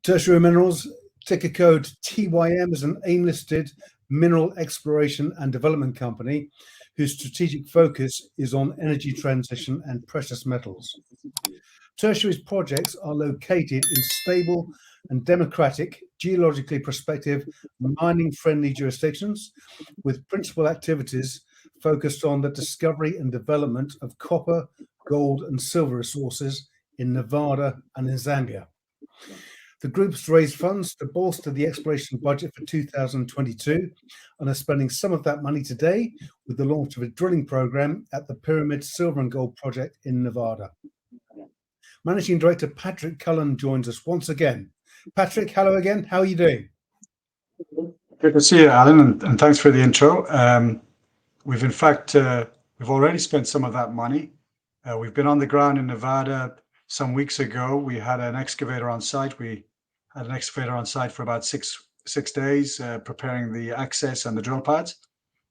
Tertiary Minerals, ticker code TYM, is an AIM-listed mineral exploration and development company whose strategic focus is on energy transition and precious metals. Tertiary's projects are located in stable and democratic, geologically prospective, mining-friendly jurisdictions, with principal activities focused on the discovery and development of copper, gold, and silver resources in Nevada and in Zambia. The group's raised funds to bolster the exploration budget for 2022 and are spending some of that money today with the launch of a drilling program at the Pyramid Silver and Gold Project in Nevada. Managing Director Patrick Cullen joins us once again. Patrick, hello again. How are you doing? Good to see you, Alan, and thanks for the intro. We've in fact, we've already spent some of that money. We've been on the ground in Nevada some weeks ago. We had an excavator on site. We had an excavator on site for about six days, preparing the access and the drill pads,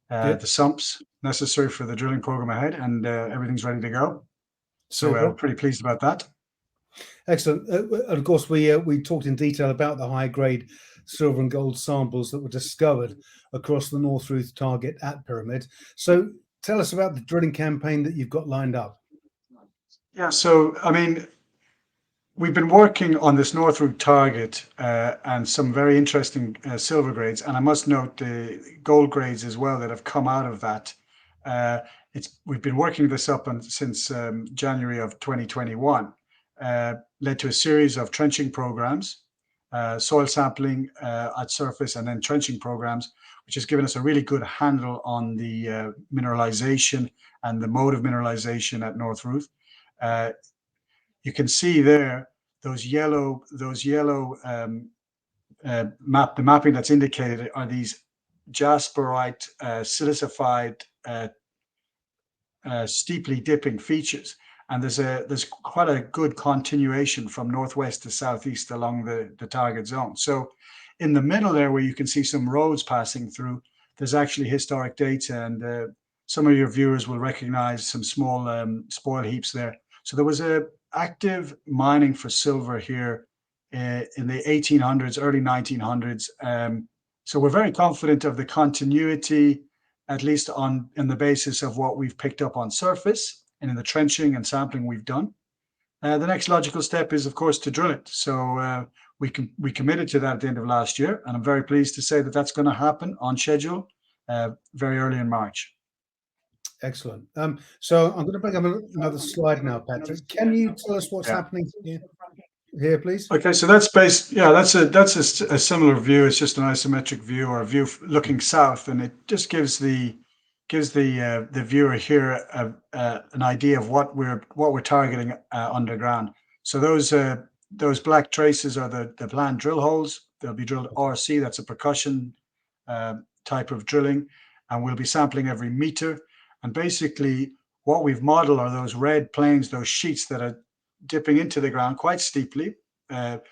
the sumps necessary for the drilling program ahead, and everything's ready to go. So we're pretty pleased about that. Excellent. Of course, we talked in detail about the high-grade silver and gold samples that were discovered across the North Ruth target at Pyramid. So tell us about the drilling campaign that you've got lined up. Yeah, so I mean, we've been working on this North Ruth target and some very interesting silver grades, and I must note the gold grades as well that have come out of that. We've been working this up since January of 2021. Led to a series of trenching programs, soil sampling at surface, and then trenching programs, which has given us a really good handle on the mineralization and the mode of mineralization at North Ruth. You can see there the mapping that's indicated are these jasperite silicified steeply dipping features. And there's quite a good continuation from northwest to southeast along the target zone. So in the middle there, where you can see some roads passing through, there's actually historic data, and some of your viewers will recognize some small spoil heaps there. So there was a active mining for silver here in the 1800s, early 1900s. So we're very confident of the continuity, at least in the basis of what we've picked up on surface and in the trenching and sampling we've done. The next logical step is, of course, to drill it. So we committed to that at the end of last year, and I'm very pleased to say that that's going to happen on schedule very early in March. Excellent. So I'm going to bring up another slide now, Patrick. Can you tell us what's happening here, please? Okay, so that's that's a similar view. It's just an isometric view, or a view looking south, and it just gives the viewer here an idea of what we're targeting underground. So those black traces are the planned drill holes. They'll be drilled RC. That's a percussion type of drilling, and we'll be sampling every meter. And basically, what we've modeled are those red planes, those sheets that are dipping into the ground quite steeply to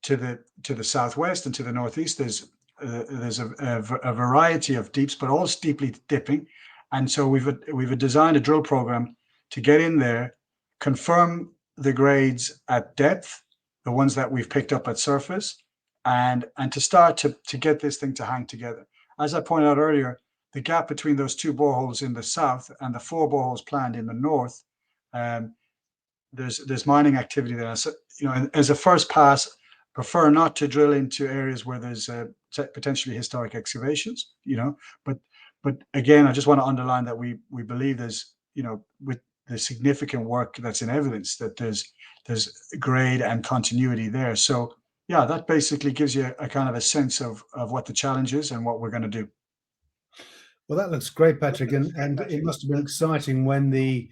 the southwest and to the northeast. There's a variety of deeps, but all steeply dipping. And so we've designed a drill program to get in there, confirm the grades at depth, the ones that we've picked up at surface, and to start to get this thing to hang together. As I pointed out earlier, the gap between those two boreholes in the south and the 4 boreholes planned in the north, there's mining activity there. So, as a first pass, prefer not to drill into areas where there's potentially historic excavations, but again, I just want to underline that we believe there's, with the significant work that's in evidence, that there's grade and continuity there. So yeah, that basically gives you a kind of a sense of what the challenge is and what we're going to do. Well, that looks great, Patrick, and it must have been exciting when you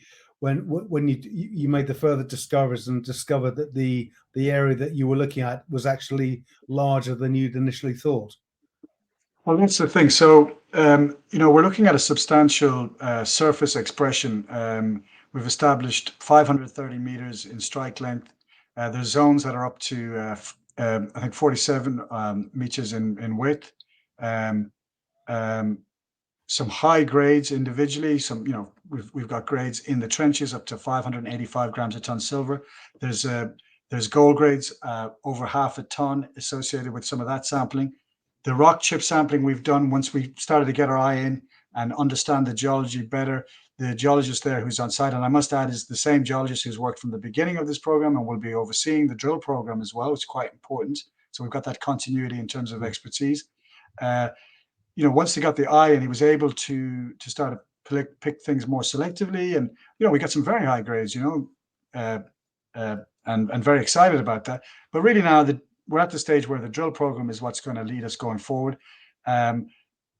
made the further discoveries and discovered that the area that you were looking at was actually larger than you'd initially thought. Well, that's the thing. So we're looking at a substantial surface expression. We've established 530 meters in strike length. There's zones that are up to I think 47 meters in width. Some high grades individually. We've got grades in the trenches up to 585 grams a ton silver. There's There's gold grades over 0.5 ton associated with some of that sampling. The rock chip sampling we've done once we started to get our eye in and understand the geology better. The geologist there who's on site, and I must add, is the same geologist who's worked from the beginning of this program and will be overseeing the drill program as well. It's quite important. So we've got that continuity in terms of expertise. Once they got the eye and he was able to start to pick things more selectively, and we got some very high grades, and very excited about that. But really now that we're at the stage where the drill program is what's going to lead us going forward.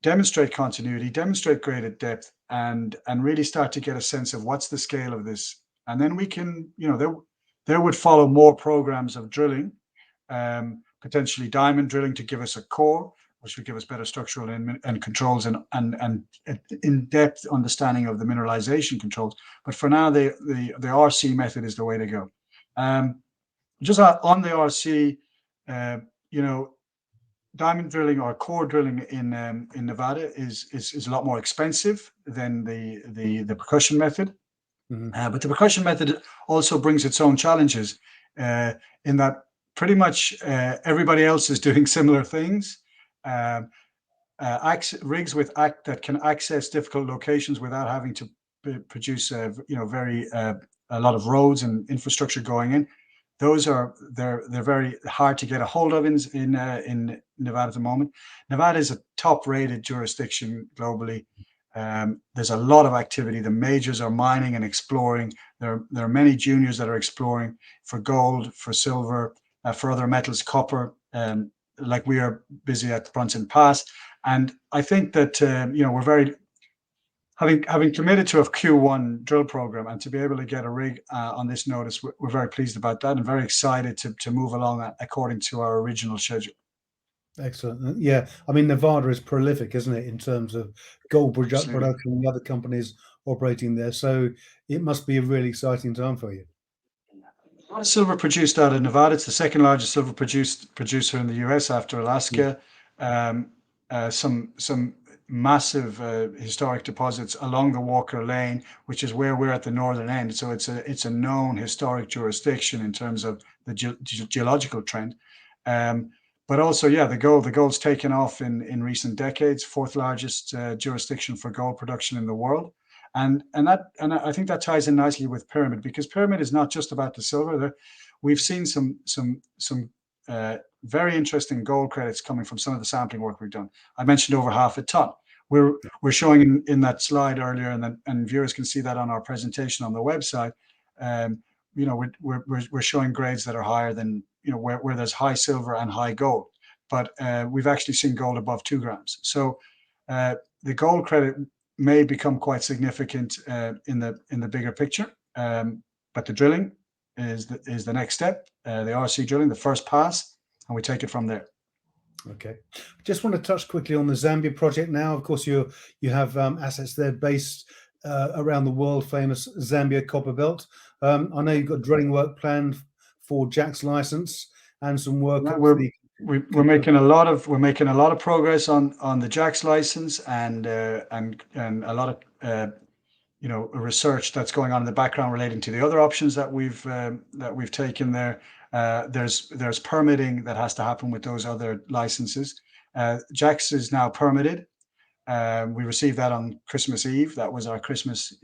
Demonstrate continuity, demonstrate grade at depth, and really start to get a sense of what's the scale of this. And then we can, there would follow more programs of drilling, potentially diamond drilling to give us a core, which would give us better structural and controls and in-depth understanding of the mineralization controls. But for now, the RC method is the way to go. Just on the RC, diamond drilling or core drilling in Nevada is a lot more expensive than the percussion method. Mm-hmm. But the percussion method also brings its own challenges in that pretty much everybody else is doing similar things. Rigs that can access difficult locations without having to produce a lot of roads and infrastructure going in. They're very hard to get a hold of in Nevada at the moment. Nevada is a top-rated jurisdiction globally. There's a lot of activity. The majors are mining and exploring. There are many juniors that are exploring for gold, for silver, for other metals, copper, like we are busy at Brunson Pass. And I think that we're very having committed to a Q1 drill program and to be able to get a rig on this notice, we're very pleased about that and very excited to move along according to our original schedule. Excellent. Yeah, I mean, Nevada is prolific, isn't it, in terms of gold production and the other companies operating there. So it must be a really exciting time for you. A lot of silver produced out of Nevada. It's the second largest silver producer in the US after Alaska. Some massive historic deposits along the Walker Lane, which is where we're at the northern end. So it's a known historic jurisdiction in terms of the geological trend. But also, the gold's taken off in recent decades, fourth largest jurisdiction for gold production in the world. And I think that ties in nicely with Pyramid, because Pyramid is not just about the silver. We've seen some very interesting gold credits coming from some of the sampling work we've done. I mentioned over 0.5 ton. We're showing in that slide earlier, and viewers can see that on our presentation on the website. We're showing grades that are higher than where there's high silver and high gold, but we've actually seen gold above 2 grams. So the gold credit may become quite significant in the bigger picture, but the drilling is the next step. The RC drilling, the first pass, and we take it from there. Okay, just want to touch quickly on the Zambia project now. Of course, you have assets there based around the world famous Zambia copper belt. I know you've got drilling work planned for Jack's license and some work. We're making a lot of progress on the Jack's license and a lot of research that's going on in the background relating to the other options that we've taken there. There's permitting that has to happen with those other licenses. Jack's is now permitted. We received that on Christmas Eve. That was our Christmas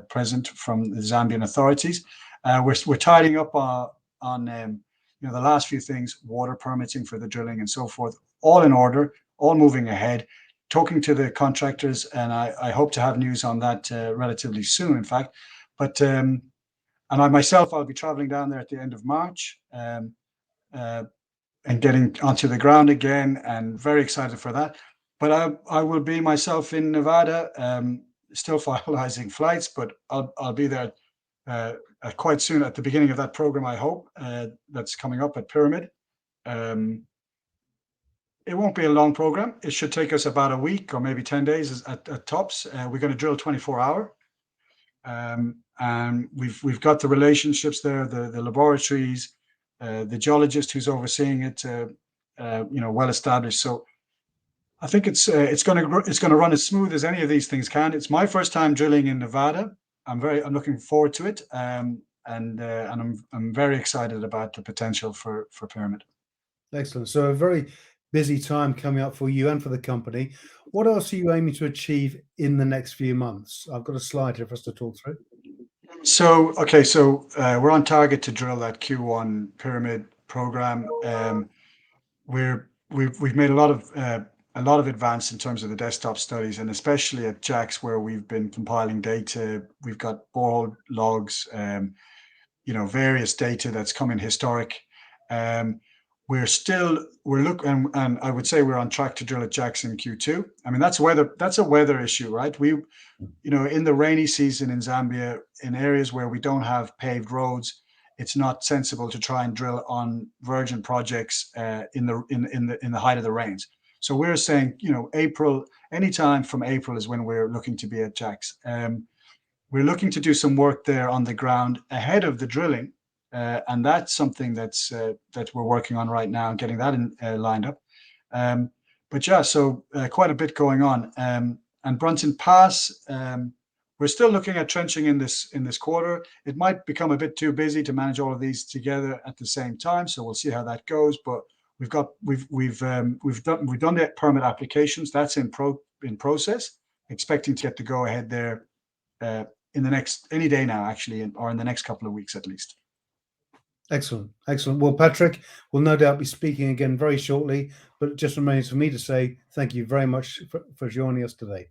present from the Zambian authorities. We're tidying up on the last few things, water permitting for the drilling and so forth, all in order, all moving ahead, talking to the contractors, and I hope to have news on that relatively soon, in fact. But and I'll be traveling down there at the end of March and getting onto the ground again, and very excited for that. But I will be myself in Nevada, still finalizing flights, but I'll be there quite soon at the beginning of that program, I hope, that's coming up at Pyramid. It won't be a long program. It should take us about a week or maybe 10 days at tops. We're going to drill 24-hour. And we've got the relationships there, the laboratories, the geologist who's overseeing it, well established. So I think it's going to run as smooth as any of these things can. It's my first time drilling in Nevada. I'm looking forward to it. and I'm very excited about the potential for Pyramid. Excellent. So a very busy time coming up for you and for the company. What else are you aiming to achieve in the next few months? I've got a slide here for us to talk through. So we're on target to drill that Q1 Pyramid program. We've made a lot of advance in terms of the desktop studies, and especially at Jax, where we've been compiling data. We've got borehole logs, various data that's come in historic. We're looking, and I would say we're on track to drill at Jax in Q2. I mean, that's a weather issue, right? In the rainy season in Zambia, in areas where we don't have paved roads, it's not sensible to try and drill on virgin projects in the height of the rains. So we're saying, April, anytime from April is when we're looking to be at Jax. We're looking to do some work there on the ground ahead of the drilling, and that's something that we're working on right now, getting that lined up. But yeah, so quite a bit going on. And Brunton Pass, we're still looking at trenching in this quarter. It might become a bit too busy to manage all of these together at the same time, so we'll see how that goes. But we've done the permit applications. That's in process. Expecting to get the go ahead there any day now, actually, or in the next couple of weeks at least. Excellent. Well, Patrick, we'll no doubt be speaking again very shortly, but it just remains for me to say thank you very much for joining us today.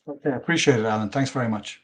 Okay, I appreciate it, Alan. Thanks very much.